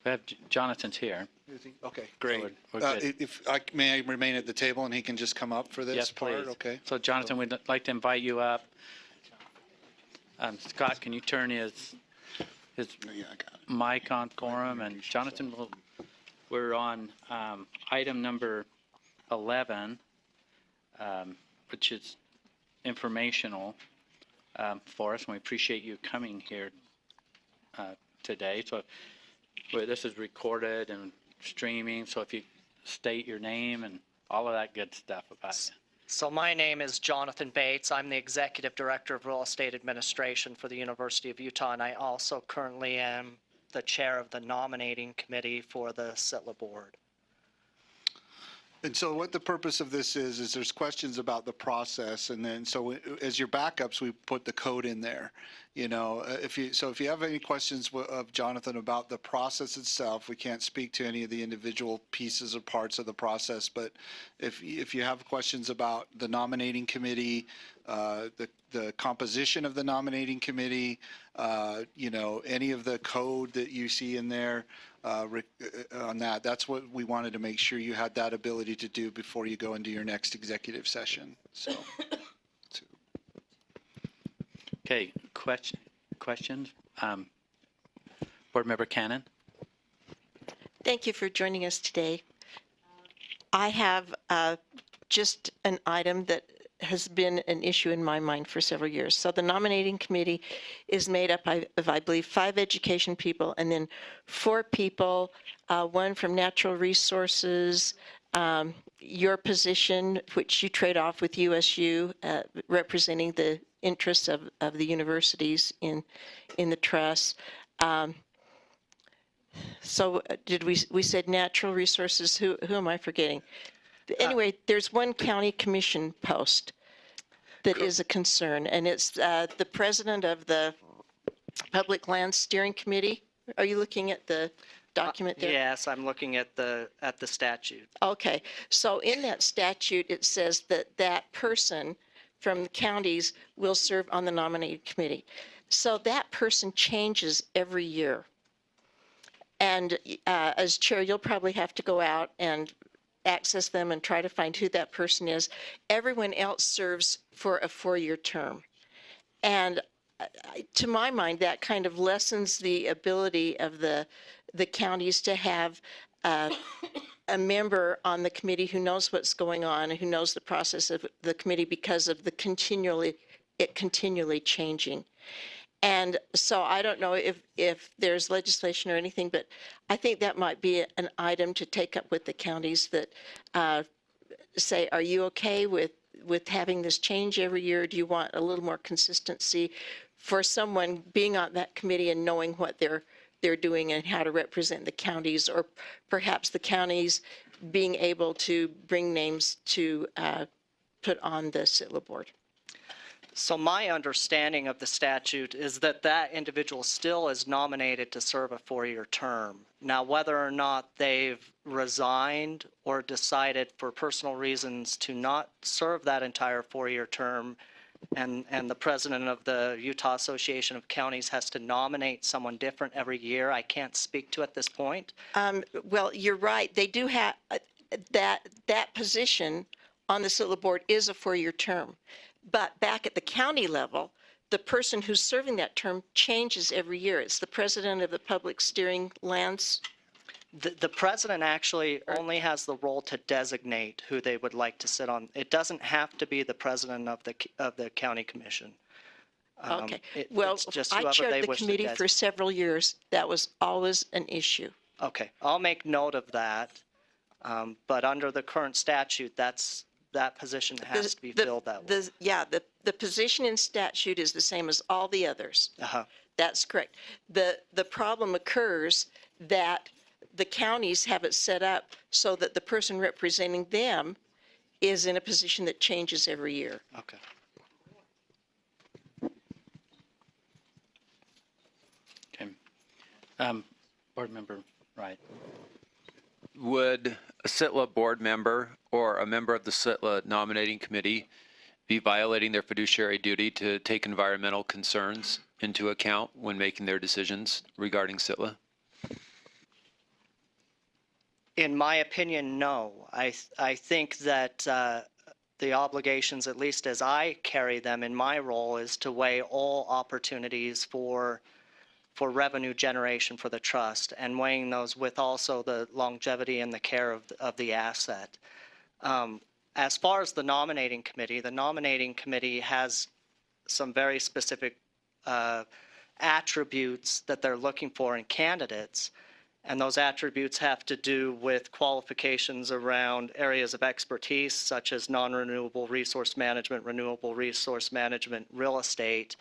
We have Jonathan's here. Is he? Okay, great. we're good. If I may I remain at the table and he can just come up for this Yes, part? please. Okay. So Jonathan, we'd like to invite you up. Scott, can you turn his Yeah, I got it. mic on for him? And Jonathan, we're on item number 11, which is informational for us, and we appreciate you coming here today. So this is recorded and streaming, so if you state your name and all of that good stuff about it. So my name is Jonathan Bates. I'm the Executive Director of Real Estate Administration for the University of Utah, and I also currently am the Chair of the Nominating Committee for the SITLA Board. And so what the purpose of this is there's questions about the process, and then so as your backups, we put the code in there. You know, if you have any questions of Jonathan about the process itself, we can't speak to any of the individual pieces or parts of the process, but if you have questions about the nominating committee, the composition of the nominating committee, you know, any of the code that you see in there on that, that's what we wanted to make sure you had that ability to do before you go into your next executive session. So. Okay, questions? Board Member Cannon? Thank you for joining us today. I have just an item that has been an issue in my mind for several years. So the nominating committee is made up of, I believe, 5 education people and then 4 people, one from natural resources, your position, which you trade off with USU, representing the interests of the universities in the trust. So did we said natural resources, who am I forgetting? Anyway, there's one county commission post that is a concern, and it's the president of the Public Lands Steering Committee. Are you looking at the document there? Yes, I'm looking at the statute. Okay, so in that statute, it says that that person from the counties will serve on the nominating committee. So that person changes every year. And as chair, you'll probably have to go out and access them and try to find who that person is. Everyone else serves for a 4-year term. And to my mind, that kind of lessens the ability of the counties to have a member on the committee who knows what's going on, who knows the process of the committee because of the continually changing. And so I don't know if there's legislation or anything, but I think that might be an item to take up with the counties that say, are you okay with having this change every year? Do you want a little more consistency for someone being on that committee and knowing what they're doing and how to represent the counties, or perhaps the counties being able to bring names to put on the SITLA board? So my understanding of the statute is that that individual still is nominated to serve a 4-year term. Now, whether or not they've resigned or decided for personal reasons to not serve that entire 4-year term, and the president of the Utah Association of Counties has to nominate someone different every year, I can't speak to at this point. Well, you're right. They do have that position on the SITLA board is a 4-year term. But back at the county level, the person who's serving that term changes every year. It's the president of the Public Steering Lands. The president actually only has the role to designate who they would like to sit on. It doesn't have to be the president of the county commission. Okay. Well, I chaired the committee for several years. That was always an issue. Okay. I'll make note of that. But under the current statute, that position has to be filled that way. Yeah, the position in statute is the same as all the others. That's correct. The problem occurs that the counties have it set up so that the person representing them is in a position that changes every year. Okay. Okay. Board Member Wright. Would a SITLA board member or a member of the SITLA nominating committee be violating their fiduciary duty to take environmental concerns into account when making their decisions regarding SITLA? In my opinion, no. I think that the obligations, at least as I carry them in my role, is to weigh all opportunities for revenue generation for the trust and weighing those with also the longevity and the care of the asset. As far as the nominating committee has some very specific attributes that they're looking for in candidates. And those attributes have to do with qualifications around areas of expertise, such as non-renewable resource management, renewable resource management, real estate.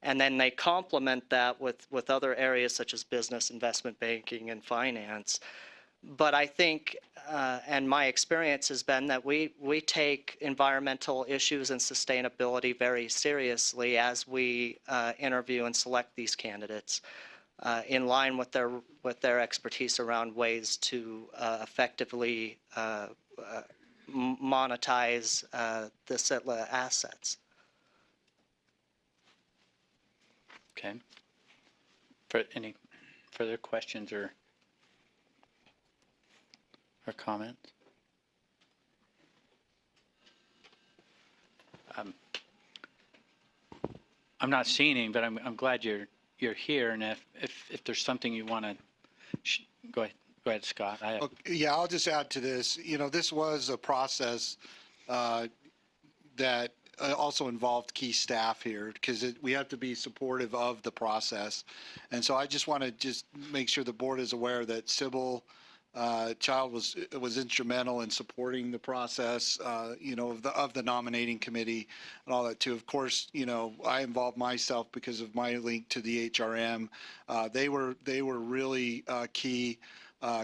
And then they complement that with other areas such as business, investment banking, and finance. But I think, and my experience has been that we take environmental issues and sustainability very seriously as we interview and select these candidates, in line with their expertise around ways to effectively monetize the SITLA assets. Okay. For any further questions or comments? I'm not seeing any, but I'm glad you're here. And if there's something you want to, go ahead, Scott. Okay, yeah, I'll just add to this. This was a process that also involved key staff here, because we have to be supportive of the process. And so I just want to make sure the board is aware that Sybil Child was instrumental in supporting the process, of the nominating committee and all that too. Of course, I involved myself because of my link to the HRM. They were really key.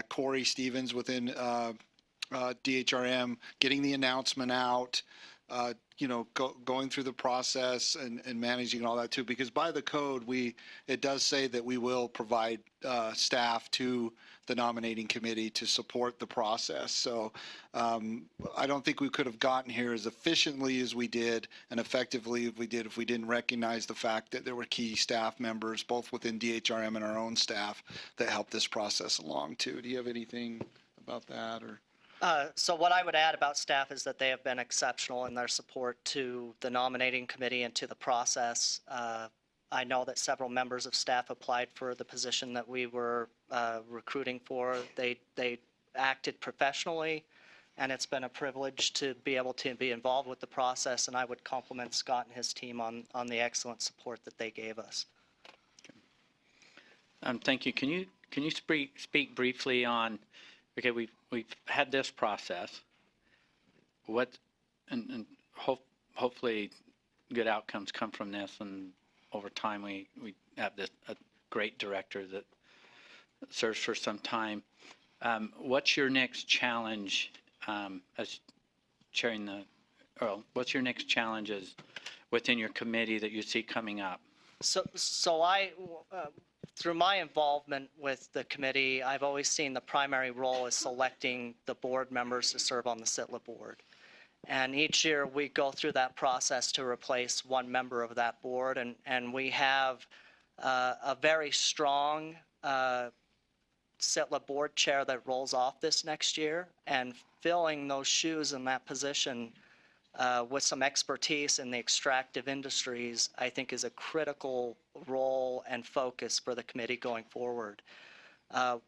Corey Stevens within DHRM, getting the announcement out, going through the process and managing all that too, because by the code, it does say that we will provide staff to the nominating committee to support the process. So I don't think we could have gotten here as efficiently as we did and effectively as we did if we didn't recognize the fact that there were key staff members, both within DHRM and our own staff, that helped this process along too. Do you have anything about that? Or? So what I would add about staff is that they have been exceptional in their support to the nominating committee and to the process. I know that several members of staff applied for the position that we were recruiting for. They acted professionally, and it's been a privilege to be able to be involved with the process, and I would compliment Scott and his team on the excellent support that they gave us. Thank you. Can you speak briefly on, okay, we've had this process. Hopefully good outcomes come from this, and over time we have a great director that serves for some time. What's your next challenge as chairing what's your next challenges within your committee that you see coming up? So I, through my involvement with the committee, I've always seen the primary role as selecting the board members to serve on the SITLA board. And each year we go through that process to replace one member of that board, and we have a very strong SITLA board chair that rolls off this next year, and filling those shoes in that position with some expertise in the extractive industries, I think is a critical role and focus for the committee going forward.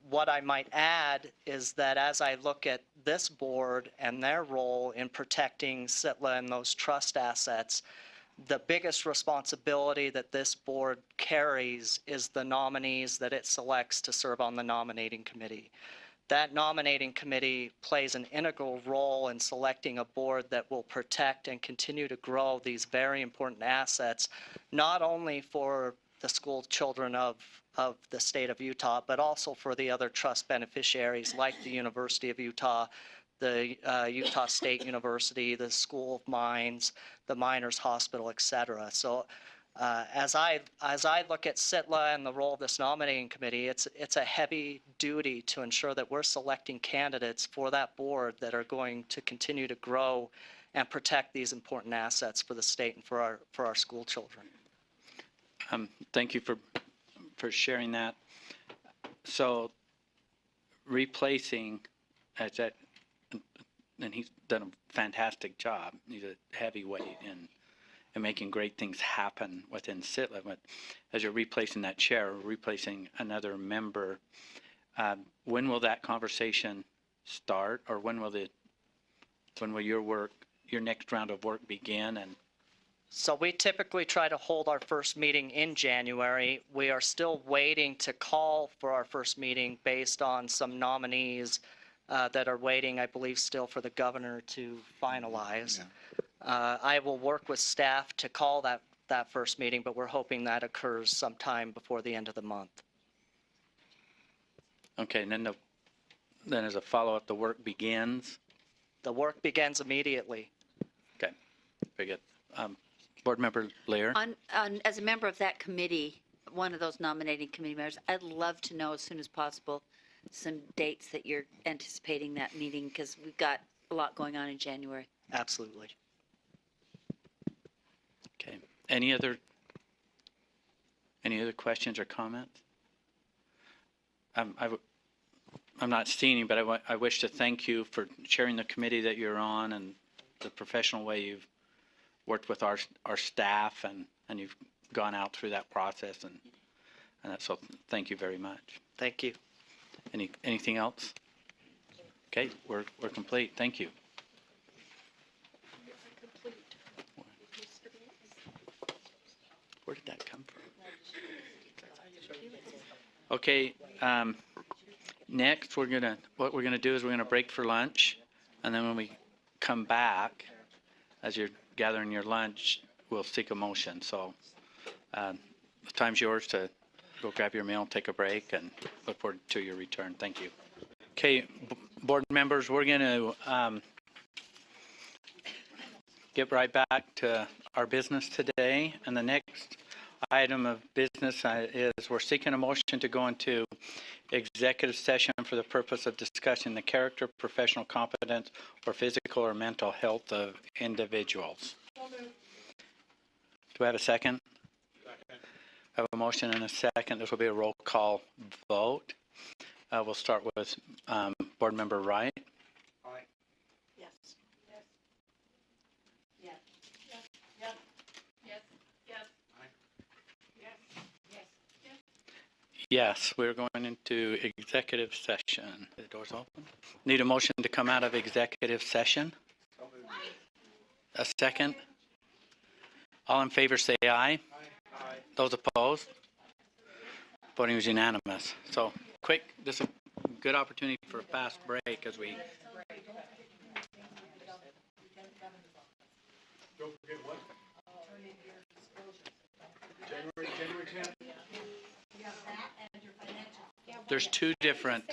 What I might add is that as I look at this board and their role in protecting SITLA and those trust assets, the biggest responsibility that this board carries is the nominees that it selects to serve on the nominating committee. That nominating committee plays an integral role in selecting a board that will protect and continue to grow these very important assets, not only for the school children of the state of Utah, but also for the other trust beneficiaries like the University of Utah, the Utah State University, the School of Mines, the Miners Hospital, et cetera. So as I look at SITLA and the role of this nominating committee, it's a heavy duty to ensure that we're selecting candidates for that board that are going to continue to grow and protect these important assets for the state and for our school children. Thank you for sharing that. So replacing as that, and he's done a fantastic job. He's a heavyweight in making great things happen within SITLA. But as you're replacing that chair, replacing another member, when will that conversation start, or when will your next round of work begin? And So we typically try to hold our first meeting in January. We are still waiting to call for our first meeting based on some nominees that are waiting, I believe, still for the governor to finalize. I will work with staff to call that first meeting, but we're hoping that occurs sometime before the end of the month. okay, and then as a follow-up, the work begins. The work begins immediately. Okay, very good. Board Member Lear. As a member of that committee, one of those nominating committee members, I'd love to know as soon as possible some dates that you're anticipating that meeting, because we've got a lot going on in January. Absolutely. Okay. Any other questions or comments? I'm not seeing you, but I wish to thank you for chairing the committee that you're on and the professional way you've worked with our staff, and you've gone out through that process, and so thank you very much. Thank you. Anything else? Okay, we're complete. Thank you. Where did that come from? Okay, next what we're gonna do is we're gonna break for lunch, and then when we come back, as you're gathering your lunch, we'll seek a motion. So the time's yours to go grab your meal, take a break, and look forward to your return. Thank you. Okay, board members, we're going to get right back to our business today. And the next item of business is we're seeking a motion to go into executive session for the purpose of discussing the character, professional competence, or physical or mental health of individuals. Do I have a second? I have a motion and a second. This will be a roll call vote. We'll start with Board Member Wright. Yes. Yes. Yes. Yes. Yes. Yes. Yes. Yes. Yes. Yes, we're going into executive session. The door's open. Need a motion to come out of executive session? A second? All in favor say aye. Aye. Those opposed? Voting was unanimous. So quick, this is a good opportunity for a fast break as we... Don't forget what? January 10th? There's two different